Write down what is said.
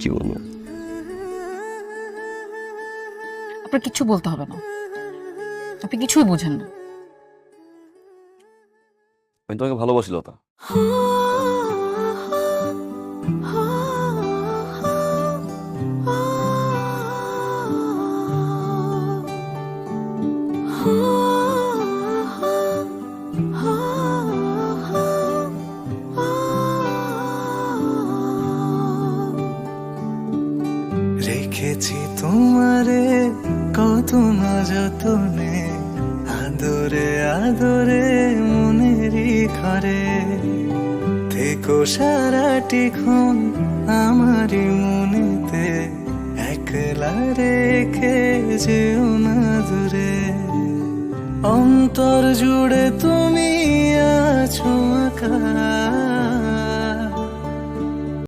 কি বলবো? আপনার কিচ্ছু বলতে হবে না, আপনি কিছুই বোঝেন না। আমি তোমাকে ভালোবাসি লতা। রেখেছি তোমারে কত না যতনে, আদরে আদরে মনেরই ঘরে থেকো সারাটি ক্ষণ আমারই মনেতে, একলা রেখে যেও না দূরে। অন্তর জুড়ে তুমি আছো আকাশ,